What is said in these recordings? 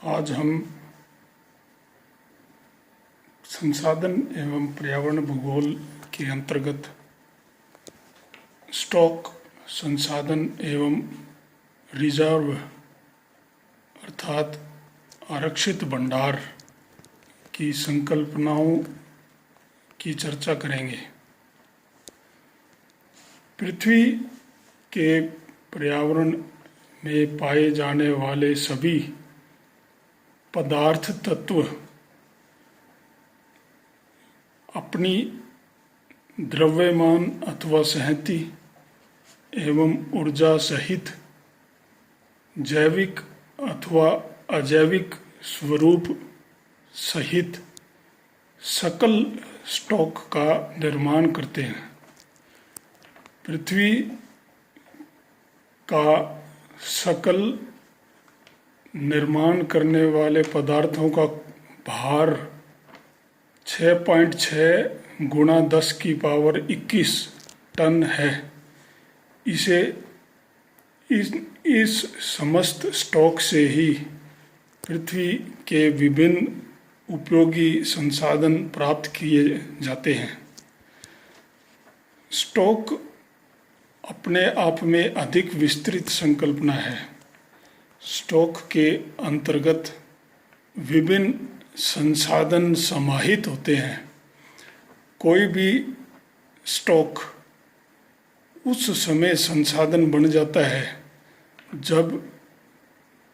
आज हम संसाधन एवं पर्यावरण भूगोल के अंतर्गत स्टॉक, संसाधन एवं रिजर्व अर्थात आरक्षित भंडार की संकल्पनाओं की चर्चा करेंगे। पृथ्वी के पर्यावरण में पाए जाने वाले सभी पदार्थ तत्व अपनी द्रव्यमान अथवा सहती एवं ऊर्जा सहित जैविक अथवा अजैविक स्वरूप सहित सकल स्टॉक का निर्माण करते हैं। पृथ्वी का सकल निर्माण करने वाले पदार्थों का भार 6.6 गुणा 10 की पावर 21 टन है। इस समस्त स्टॉक से ही पृथ्वी के विभिन्न उपयोगी संसाधन प्राप्त किए जाते हैं। स्टॉक अपने आप में अधिक विस्तृत संकल्पना है। स्टॉक के अंतर्गत विभिन्न संसाधन समाहित होते हैं। कोई भी स्टॉक उस समय संसाधन बन जाता है जब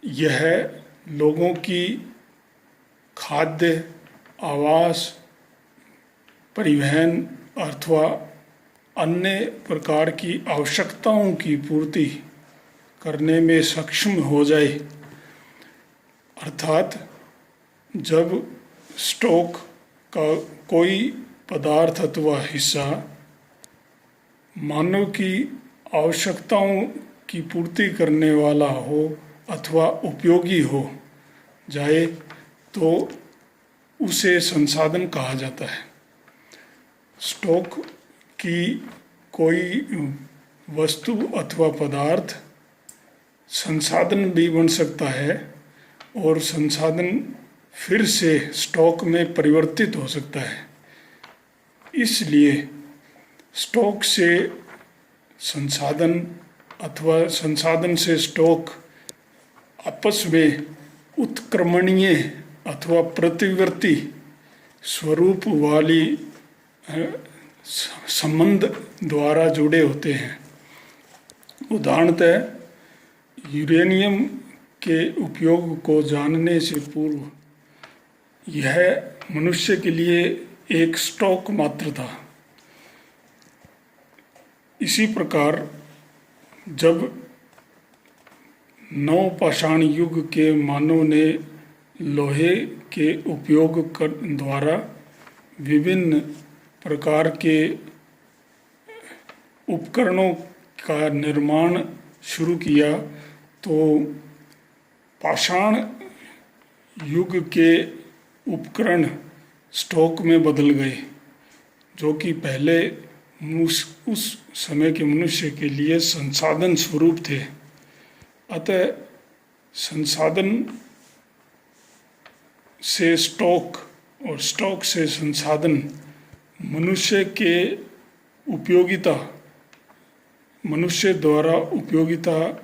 यह लोगों की खाद्य, आवास, परिवहन अथवा अन्य प्रकार की आवश्यकताओं की पूर्ति करने में सक्षम हो जाए। अर्थात जब स्टॉक का कोई पदार्थ अथवा हिस्सा मानव की आवश्यकताओं की पूर्ति करने वाला हो अथवा उपयोगी हो जाए तो उसे संसाधन कहा जाता है। स्टॉक की कोई वस्तु अथवा पदार्थ संसाधन भी बन सकता है और संसाधन फिर से स्टॉक में परिवर्तित हो सकता है। इसलिए स्टॉक से संसाधन अथवा संसाधन से स्टॉक आपस में उत्क्रमणीय अथवा प्रतिवर्ती स्वरूप वाली संबंध द्वारा जुड़े होते हैं। उदाहरणतः यूरेनियम के उपयोग को जानने से पूर्व यह मनुष्य के लिए एक स्टॉक मात्र था। इसी प्रकार जब नवपाषाण युग के मानव ने लोहे के उपयोग द्वारा विभिन्न प्रकार के उपकरणों का निर्माण शुरू किया तो पाषाण युग के उपकरण स्टॉक में बदल गए, जो कि पहले उस समय के मनुष्य के लिए संसाधन स्वरूप थे। अतः संसाधन से स्टॉक और स्टॉक से संसाधन मनुष्य द्वारा उपयोगिता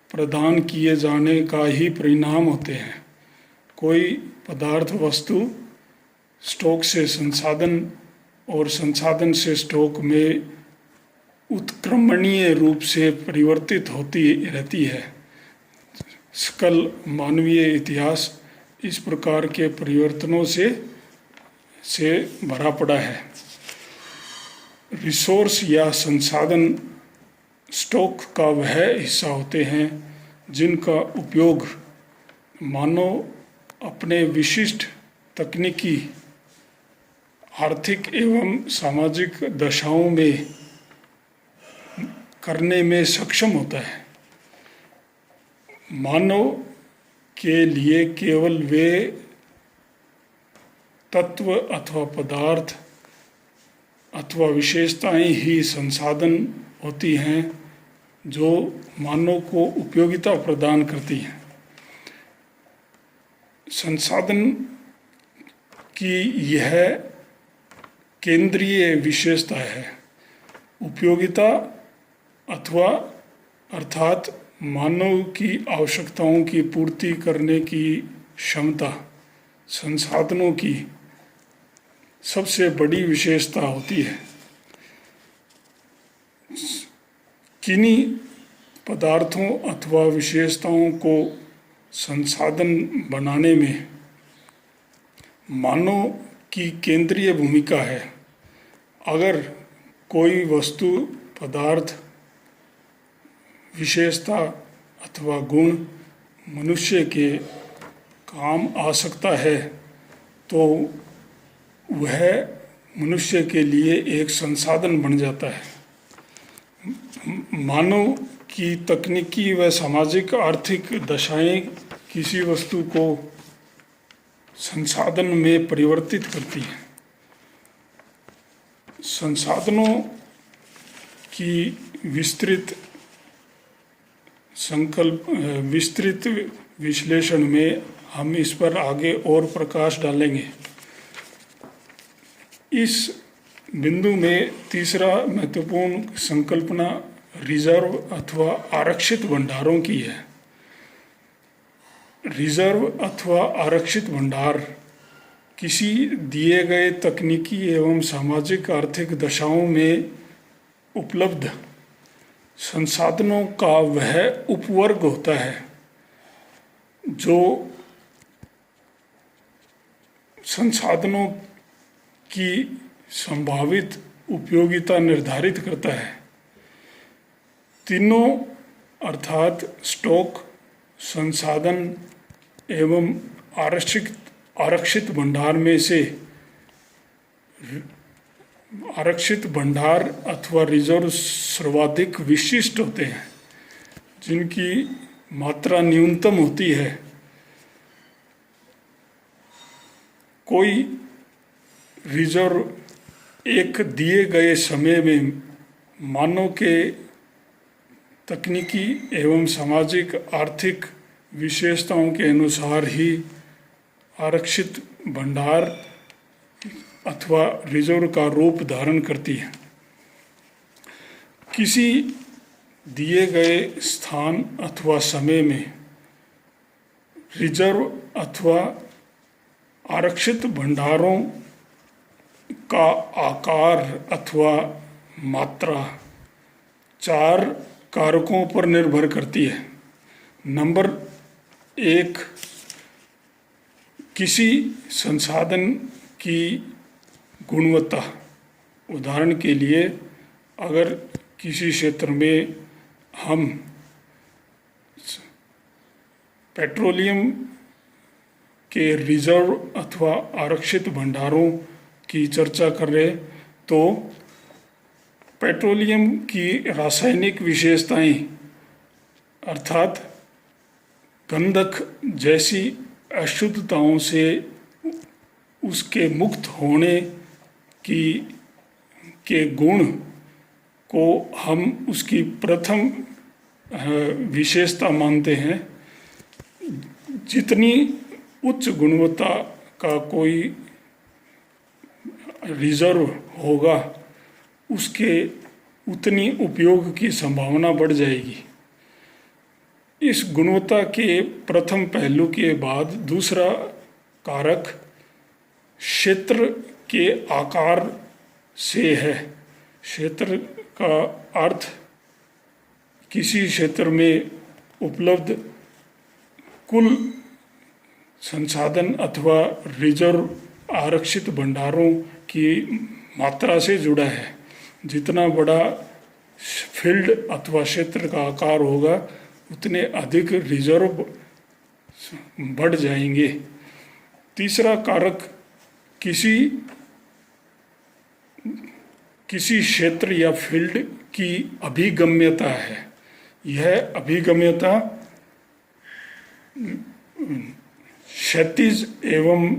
प्रदान किए जाने का ही परिणाम होते हैं। कोई पदार्थ वस्तु स्टॉक से संसाधन और संसाधन से स्टॉक में उत्क्रमणीय रूप से परिवर्तित होती रहती है। सकल मानवीय इतिहास इस प्रकार के परिवर्तनों से भरा पड़ा है। रिसोर्स या संसाधन स्टॉक का वह हिस्सा होते हैं जिनका उपयोग मानव अपने विशिष्ट तकनीकी, आर्थिक एवं सामाजिक दशाओं में करने में सक्षम होता है। मानव के लिए केवल वे तत्व अथवा पदार्थ अथवा विशेषताएं ही संसाधन होती हैं जो मानव को उपयोगिता प्रदान करती हैं। संसाधन की यह केंद्रीय विशेषता है। उपयोगिता अथवा अर्थात मानव की आवश्यकताओं की पूर्ति करने की क्षमता संसाधनों की सबसे बड़ी विशेषता होती है। किन्हीं पदार्थों अथवा विशेषताओं को संसाधन बनाने में मानव की केंद्रीय भूमिका है। अगर कोई वस्तु, पदार्थ, विशेषता अथवा गुण मनुष्य के काम आ सकता है तो वह मनुष्य के लिए एक संसाधन बन जाता है। मानव की तकनीकी व सामाजिक आर्थिक दशाएं किसी वस्तु को संसाधन में परिवर्तित करती हैं। संसाधनों की विस्तृत विश्लेषण में हम इस पर आगे और प्रकाश डालेंगे। इस बिंदु में तीसरा महत्वपूर्ण संकल्पना रिजर्व अथवा आरक्षित भंडारों की है। रिजर्व अथवा आरक्षित भंडार किसी दिए गए तकनीकी एवं सामाजिक आर्थिक दशाओं में उपलब्ध संसाधनों का वह उपवर्ग होता है जो संसाधनों की संभावित उपयोगिता निर्धारित करता है। तीनों अर्थात स्टॉक, संसाधन एवं आरक्षित भंडार में से आरक्षित भंडार अथवा रिजर्व सर्वाधिक विशिष्ट होते हैं, जिनकी मात्रा न्यूनतम होती है। कोई रिजर्व एक दिए गए समय में मानव के तकनीकी एवं सामाजिक आर्थिक विशेषताओं के अनुसार ही आरक्षित भंडार अथवा रिजर्व का रूप धारण करती है। किसी दिए गए स्थान अथवा समय में रिजर्व अथवा आरक्षित भंडारों का आकार अथवा मात्रा 4 कारकों पर निर्भर करती है। नंबर 1, किसी संसाधन की गुणवत्ता। उदाहरण के लिए अगर किसी क्षेत्र में हम पेट्रोलियम के रिजर्व अथवा आरक्षित भंडारों की चर्चा कर रहे तो पेट्रोलियम की रासायनिक विशेषताएं अर्थात गंधक जैसी अशुद्धताओं से उसके मुक्त होने के गुण को हम उसकी प्रथम विशेषता मानते हैं। जितनी उच्च गुणवत्ता का कोई रिजर्व होगा उसके उतनी उपयोग की संभावना बढ़ जाएगी। इस गुणवत्ता के प्रथम पहलू के बाद दूसरा कारक क्षेत्र के आकार से है। क्षेत्र का अर्थ किसी क्षेत्र में उपलब्ध कुल संसाधन अथवा रिजर्व आरक्षित भंडारों की मात्रा से जुड़ा है। जितना बड़ा फील्ड अथवा क्षेत्र का आकार होगा उतने अधिक रिजर्व बढ़ जाएंगे। तीसरा कारक किसी क्षेत्र या फील्ड की अभिगम्यता है। यह अभिगम्यता क्षैतिज एवं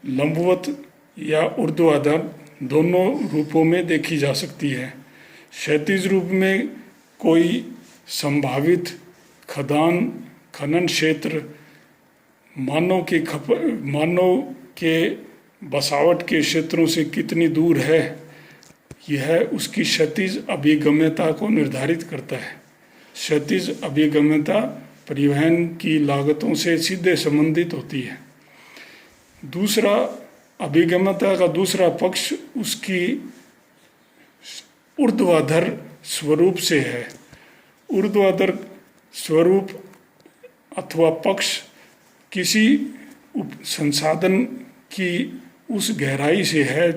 लंबवत या ऊर्ध्वाधर दोनों रूपों में देखी जा सकती है। क्षैतिज रूप में कोई संभावित खनन क्षेत्र मानव के बसावट के क्षेत्रों से कितनी दूर है, यह उसकी क्षैतिज अभिगम्यता को निर्धारित करता है। क्षैतिज अभिगम्यता परिवहन की लागतों से सीधे संबंधित होती है। दूसरा, अभिगम्यता का दूसरा पक्ष उसकी ऊर्ध्वाधर स्वरूप से है। ऊर्ध्वाधर स्वरूप अथवा पक्ष किसी संसाधन की उस गहराई से है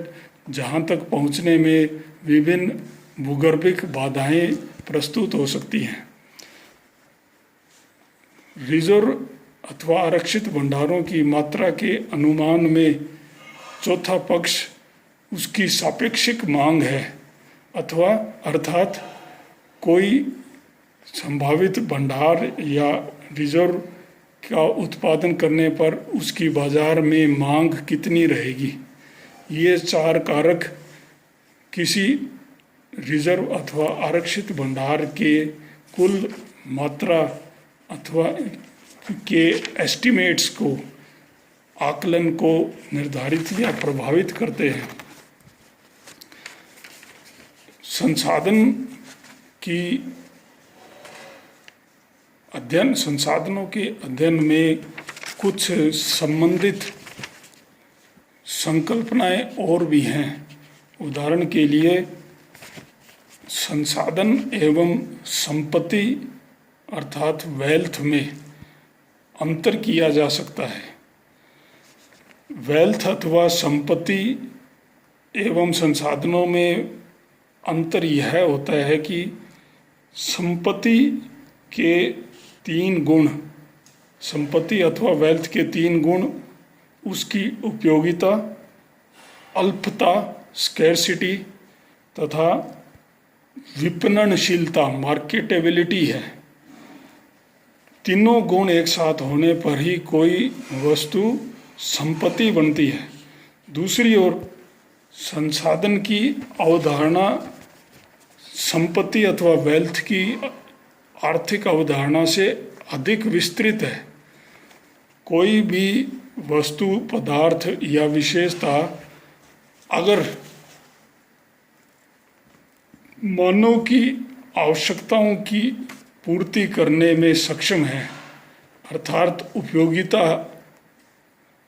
जहाँ तक पहुँचने में विभिन्न भूगर्भिक बाधाएं प्रस्तुत हो सकती हैं। रिजर्व अथवा आरक्षित भंडारों की मात्रा के अनुमान में चौथा पक्ष उसकी सापेक्षिक मांग है, अथवा अर्थात कोई संभावित भंडार या रिजर्व का उत्पादन करने पर उसकी बाजार में मांग कितनी रहेगी। ये चार कारक किसी रिजर्व अथवा आरक्षित भंडार के कुल मात्रा अथवा के एस्टिमेट्स को, आकलन को निर्धारित या प्रभावित करते हैं। संसाधनों के अध्ययन में कुछ संबंधित संकल्पनाएं और भी हैं। उदाहरण के लिए संसाधन एवं संपत्ति अर्थात वेल्थ में अंतर किया जा सकता है। वेल्थ अथवा संपत्ति एवं संसाधनों में अंतर यह होता है कि संपत्ति के 3 गुण, संपत्ति अथवा वेल्थ के 3 गुण उसकी उपयोगिता, अल्पता, स्कैर्सिटी तथा विपणनशीलता, मार्केटेबिलिटी है। तीनों गुण एक साथ होने पर ही कोई वस्तु संपत्ति बनती है। दूसरी ओर संसाधन की अवधारणा संपत्ति अथवा वेल्थ की आर्थिक अवधारणा से अधिक विस्तृत है। कोई भी वस्तु, पदार्थ या विशेषता अगर मानव की आवश्यकताओं की पूर्ति करने में सक्षम है, अर्थात उपयोगिता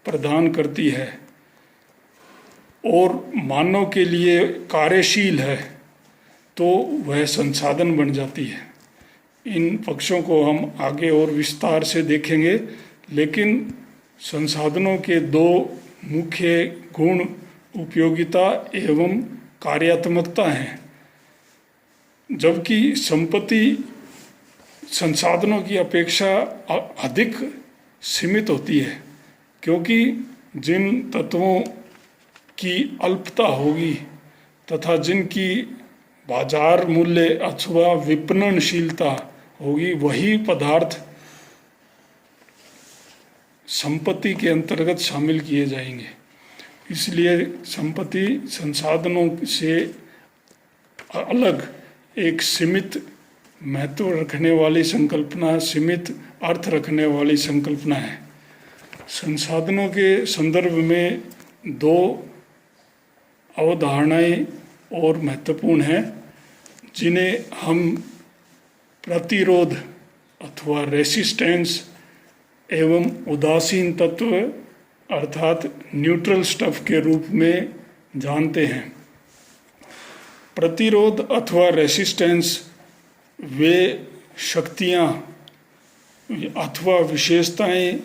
प्रदान करती है और मानव के लिए कार्यशील है, तो वह संसाधन बन जाती है। इन पक्षों को हम आगे और विस्तार से देखेंगे, लेकिन संसाधनों के 2 मुख्य गुण उपयोगिता एवं कार्यात्मकता हैं, जबकि संपत्ति संसाधनों की अपेक्षा अधिक सीमित होती है, क्योंकि जिन तत्वों की अल्पता होगी तथा जिनकी बाजार मूल्य अथवा विपणनशीलता होगी, वही पदार्थ संपत्ति के अंतर्गत शामिल किए जाएंगे। इसलिए संपत्ति संसाधनों से अलग एक सीमित महत्व रखने वाली संकल्पना, सीमित अर्थ रखने वाली संकल्पना है। संसाधनों के संदर्भ में 2 अवधारणाएं और महत्वपूर्ण हैं, जिन्हें हम प्रतिरोध अथवा रेसिस्टेंस एवं उदासीन तत्व अर्थात न्यूट्रल स्टफ के रूप में जानते हैं। प्रतिरोध अथवा रेसिस्टेंस वे शक्तियाँ अथवा विशेषताएं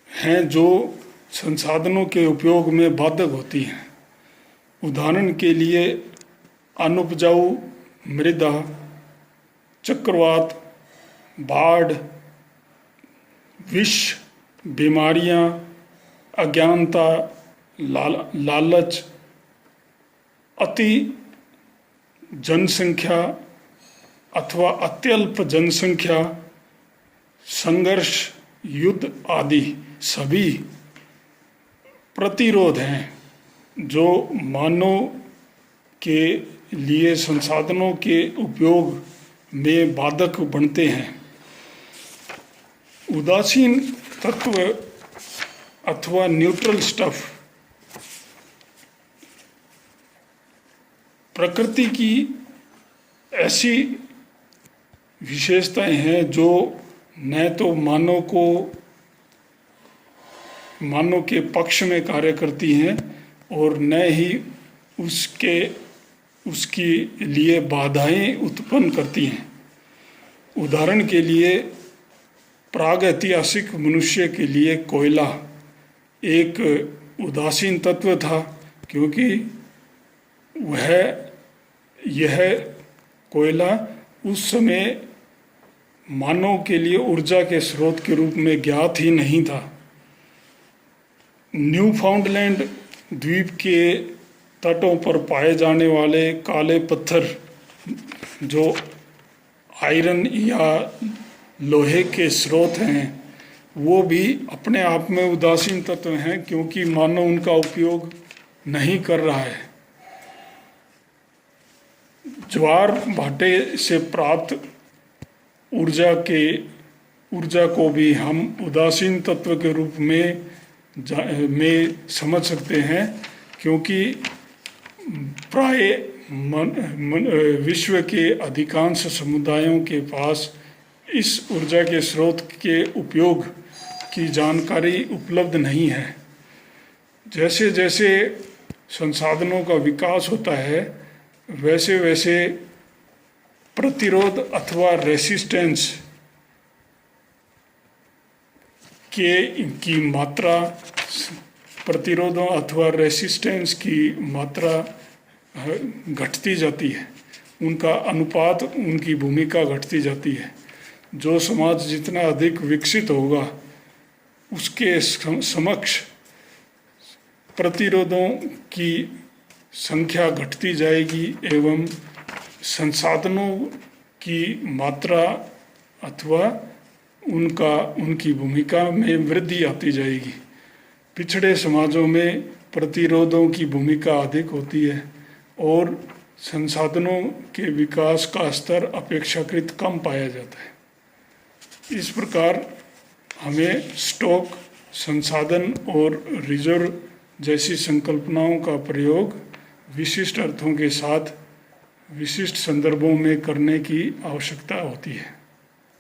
हैं जो संसाधनों के उपयोग में बाधक होती हैं। उदाहरण के लिए अनुपजाऊ मृदा, चक्रवात, बाढ़, विष, बीमारियां, अज्ञानता, लालच, अति जनसंख्या अथवा अत्यल्प जनसंख्या, संघर्ष, युद्ध आदि सभी प्रतिरोध हैं जो मानव के लिए संसाधनों के उपयोग में बाधक बनते हैं। उदासीन तत्व अथवा न्यूट्रल स्टफ प्रकृति की ऐसी विशेषताएं हैं जो न तो मानव के पक्ष में कार्य करती हैं और न ही उसके लिए बाधाएं उत्पन्न करती हैं। उदाहरण के लिए प्रागैतिहासिक मनुष्य के लिए कोयला एक उदासीन तत्व था, क्योंकि यह कोयला उस समय मानव के लिए ऊर्जा के स्रोत के रूप में ज्ञात ही नहीं था। न्यूफाउंडलैंड द्वीप के तटों पर पाए जाने वाले काले पत्थर जो आयरन या लोहे के स्रोत हैं, वो भी अपने आप में उदासीन तत्व हैं, क्योंकि मानव उनका उपयोग नहीं कर रहा है। ज्वार भाटे से प्राप्त ऊर्जा को भी हम उदासीन तत्व के रूप में समझ सकते हैं, क्योंकि प्राय विश्व के अधिकांश समुदायों के पास इस ऊर्जा के स्रोत के उपयोग की जानकारी उपलब्ध नहीं है। जैसे जैसे संसाधनों का विकास होता है, वैसे वैसे प्रतिरोध अथवा रेसिस्टेंस की मात्रा, प्रतिरोधों अथवा रेसिस्टेंस की मात्रा घटती जाती है, उनका अनुपात, उनकी भूमिका घटती जाती है। जो समाज जितना अधिक विकसित होगा, उसके समक्ष प्रतिरोधों की संख्या घटती जाएगी एवं संसाधनों की मात्रा अथवा उनकी भूमिका में वृद्धि आती जाएगी। पिछड़े समाजों में प्रतिरोधों की भूमिका अधिक होती है और संसाधनों के विकास का स्तर अपेक्षाकृत कम पाया जाता है। इस प्रकार हमें स्टॉक, संसाधन और रिजर्व जैसी संकल्पनाओं का प्रयोग विशिष्ट अर्थों के साथ विशिष्ट संदर्भों में करने की आवश्यकता होती है।